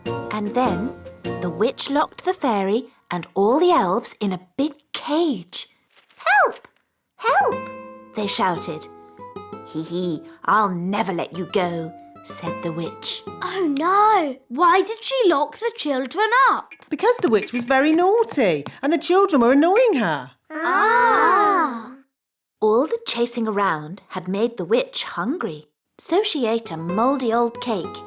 And then the witch locked the fairy and all the elves in a big cage. "Help! Help!" they shouted. "Hee, I'll never let you go," said the witch. Oh no! Why did she lock the children up? Because the witch was very naughty and the children were annoying her. Ah! All the chasing around had made the witch hungry, so she ate a mouldy old cake.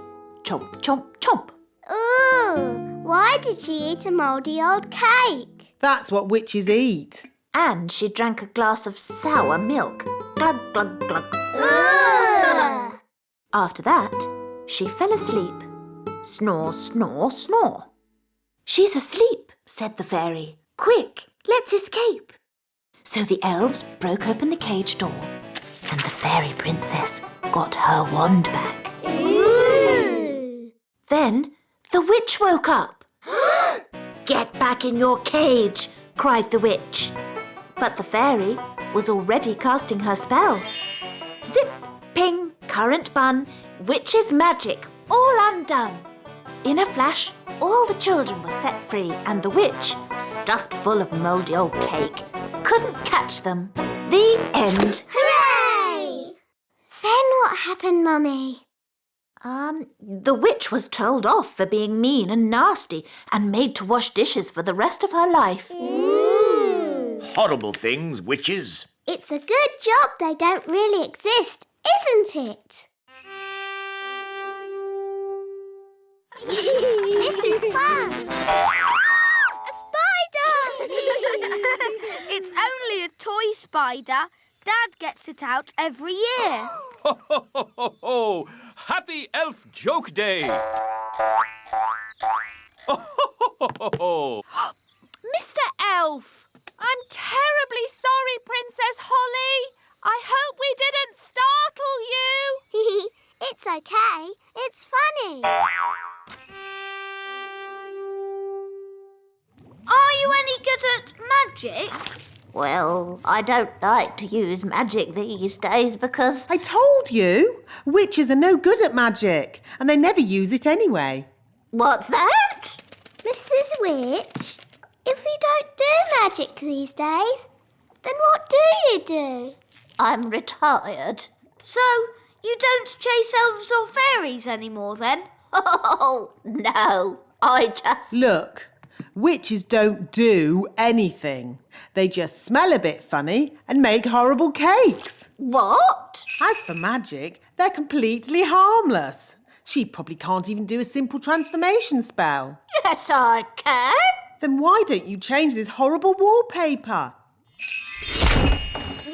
Chomp, chomp, chomp. Ooh! Why did she eat a mouldy old cake? That's what witches eat. And she drank a glass of sour milk. Glug, glug, glug. Ugh! After that, she fell asleep. Snore, snore, snore. "She's asleep," said the fairy. "Quick, let's escape." So the elves broke open the cage door and the fairy princess got her wand back. Ooh! Then the witch woke up. "Get back in your cage," cried the witch. But the fairy was already casting her spell. Zip, ping, current bun, witch's magic, all undone. In a flash, all the children were set free and the witch, stuffed full of mouldy old cake, couldn't catch them. The end. Hooray! Then what happened, Mummy? The witch was told off for being mean and nasty and made to wash dishes for the rest of her life. Ooh! Horrible things, witches. It's a good job they don't really exist, isn't it? This is fun! A spider! It's only a toy spider. Dad gets it out every year. Ho, ho, ho, ho, ho! Happy Elf Joke Day! Ho, ho, ho, ho, ho! Mr. Elf, I'm terribly sorry, Princess Holly. I hope we didn't startle you. It's okay. It's funny. Are you any good at magic? Well, I don't like to use magic these days because... I told you, witches are no good at magic and they never use it anyway. What's that? Mrs. Witch, if you don't do magic these days, then what do you do? I'm retired. So, you don't chase elves or fairies anymore then? Oh, no, I just... Look, witches don't do anything. They just smell a bit funny and make horrible cakes. What? As for magic, they're completely harmless. She probably can't even do a simple transformation spell. Yes, I can. Then why don't you change this horrible wallpaper?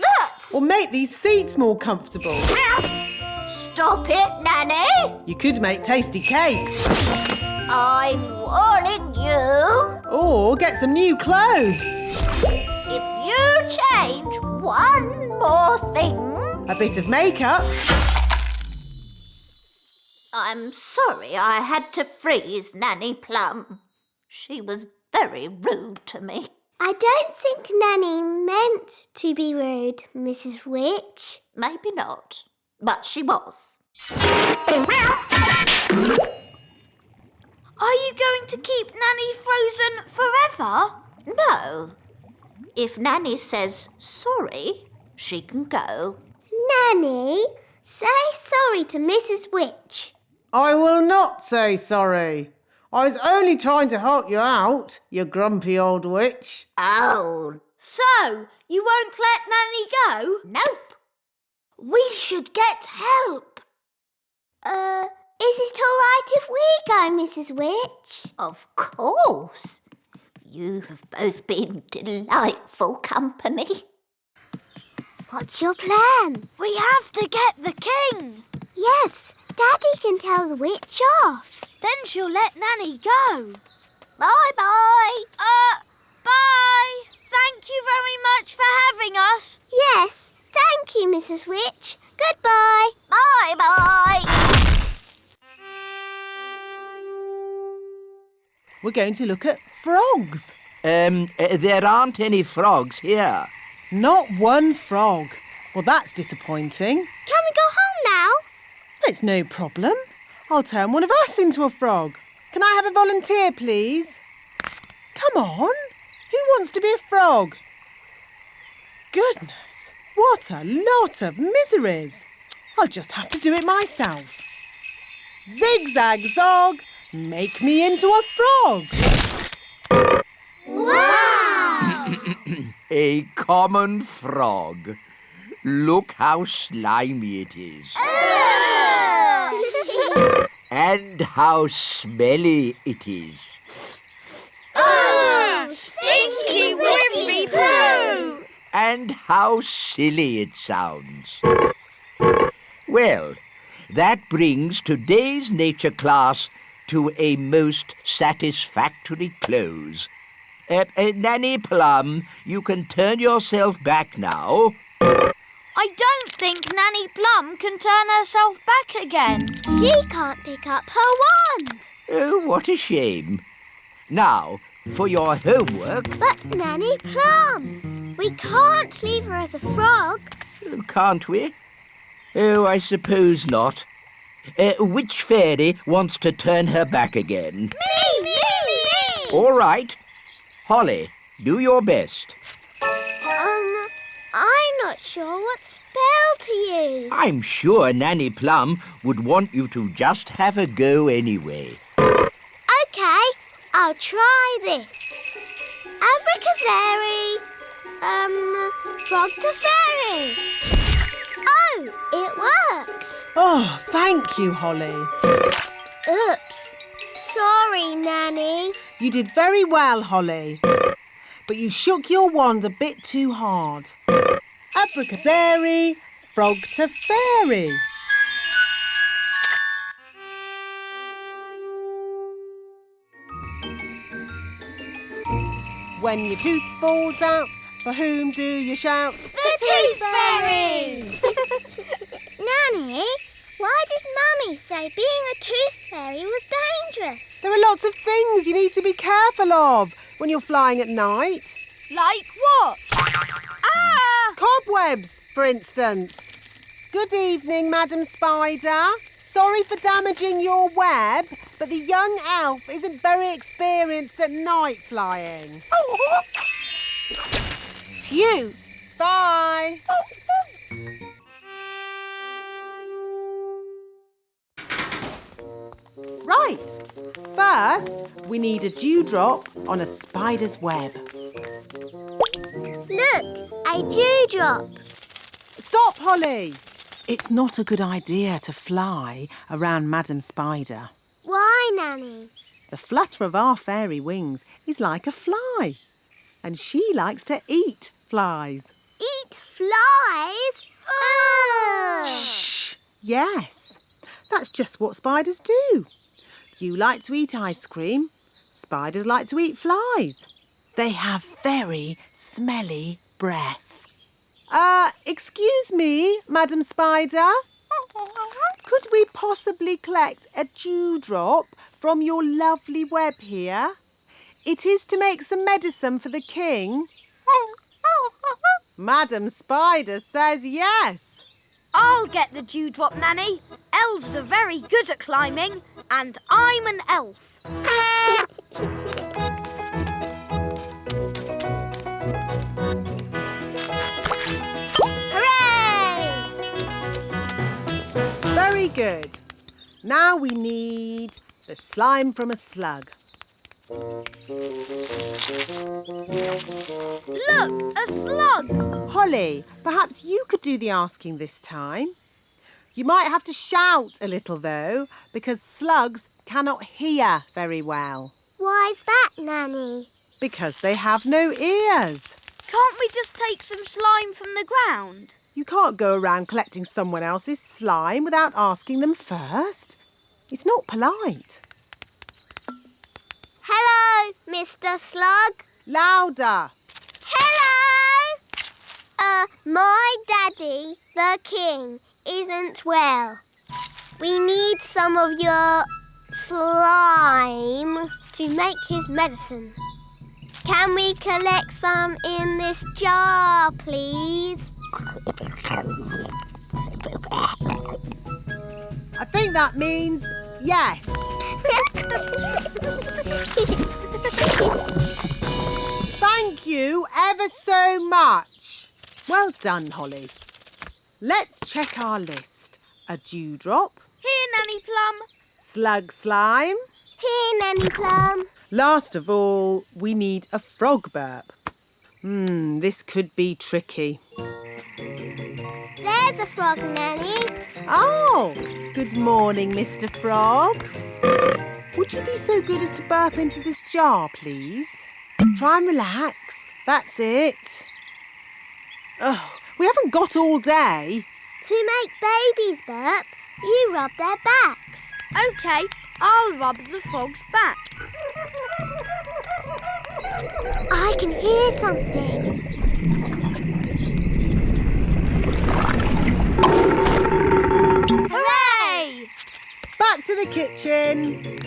That's... Or make these seats more comfortable. Stop it, Nanny. You could make tasty cakes. I'm warning you. Or get some new clothes. If you change one more thing... A bit of makeup. I'm sorry I had to freeze Nanny Plum. She was very rude to me. I don't think Nanny meant to be rude, Mrs. Witch. Maybe not, but she was. Are you going to keep Nanny frozen forever? No. If Nanny says sorry, she can go. Nanny, say sorry to Mrs. Witch. I will not say sorry. I was only trying to help you out, you grumpy old witch. Oh, So, you won't let Nanny go? nope. We should get help. Is it all right if we go, Mrs. Witch? Of course. You have both been delightful company. What's your plan? We have to get the king. Yes, Daddy can tell the witch off. Then she'll let Nanny go. Bye-bye. Bye. Thank you very much for having us. Yes, thank you, Mrs. Witch. Goodbye. Bye-bye. We're going to look at frogs. There aren't any frogs here. Not one frog. Well, that's disappointing. Can we go home now? It's no problem. I'll turn one of us into a frog. Can I have a volunteer, please? Come on. Who wants to be a frog? Goodness, what a lot of miseries. I'll just have to do it myself. Zigzag zog, make me into a frog. Wow! A common frog. Look how slimy it is. And how smelly it is. Stinky whiffy poo! And how silly it sounds. Well, that brings today's nature class to a most satisfactory close. Nanny Plum, you can turn yourself back now. I don't think Nanny Plum can turn herself back again. She can't pick up her wand. Oh, what a shame. Now, for your homework. But Nanny Plum, we can't leave her as a frog. Can't we? Oh, I suppose not. Which fairy wants to turn her back again? Me! All right. Holly, do your best. I'm not sure what spell to use. I'm sure Nanny Plum would want you to just have a go anyway. OK, I'll try this. Abracazeri, frog to fairy. Oh, it worked. Oh, thank you, Holly. Oops. Sorry, Nanny. You did very well, Holly. But you shook your wand a bit too hard. Abracazeri, frog to fairy. When your tooth falls out, for whom do you shout? The Tooth Fairy! Nanny, why did Mummy say being a tooth fairy was dangerous? There are lots of things you need to be careful of when you're flying at night. Like what? Ah! Cobwebs, for instance. Good evening, Madam Spider. Sorry for damaging your web, but the young elf isn't very experienced at night flying. Phew! Bye. Right. First, we need a dewdrop on a spider's web. Look, a dewdrop. Stop, Holly. It's not a good idea to fly around Madam Spider. Why, Nanny? The flutter of our fairy wings is like a fly, and she likes to eat flies. Eat flies? Ugh! Shh! Yes, that's just what spiders do. You like to eat ice cream. Spiders like to eat flies. They have very smelly breath. Excuse me, Madam Spider. Could we possibly collect a dewdrop from your lovely web here? It is to make some medicine for the king. Madam Spider says yes. I'll get the dewdrop, Nanny. Elves are very good at climbing, and I'm an elf. Hooray! Very good. Now we need the slime from a slug. Look, a slug. Holly, perhaps you could do the asking this time. You might have to shout a little, though, because slugs cannot hear very well. Why's that, Nanny? Because they have no ears. Can't we just take some slime from the ground? You can't go around collecting someone else's slime without asking them first. It's not polite. Hello, Mr. Slug. Louder. Hello! My daddy, the king, isn't well. We need some of your slime to make his medicine. Can we collect some in this jar, please? I think that means yes. Thank you ever so much. Well done, Holly. Let's check our list. A dewdrop, Here, Nanny Plum. slug slime. Here, Nanny Plum. Last of all, we need a frog burp. This could be tricky. There's a frog, Nanny. Oh, good morning, Mr. Frog. Would you be so good as to burp into this jar, please? Try and relax. That's it. Oh, we haven't got all day. To make babies burp, you rub their backs. OK, I'll rub the frog's back. I can hear something. Hooray! Back to the kitchen.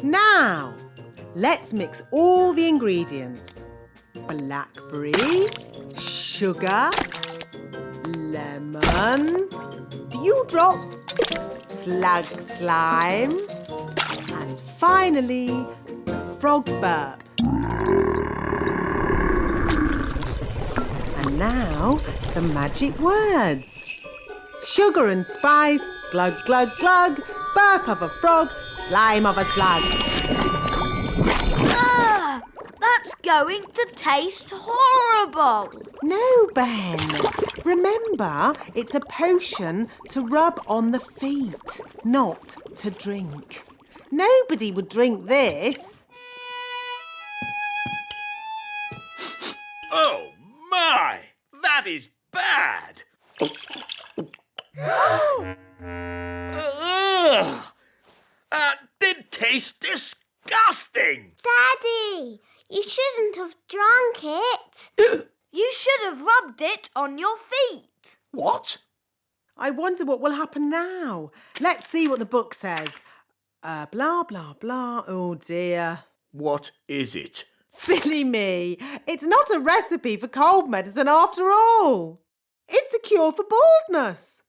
Now, let's mix all the ingredients. Blackberry, sugar, lemon, dewdrop, slug slime, and finally, the frog burp. And now, the magic words. Sugar and spice, glug, glug, glug, burp of a frog, slime of a slug. Ah, that's going to taste horrible. No, Ben. Remember, it's a potion to rub on the feet, not to drink. Nobody would drink this. Oh, my! That is bad! Ugh! That did taste disgusting! Daddy, you shouldn't have drunk it. You should have rubbed it on your feet. What? I wonder what will happen now. Let's see what the book says. Blah, blah, blah. Oh, dear. What is it? Silly me. It's not a recipe for cold medicine after all. It's a cure for baldness.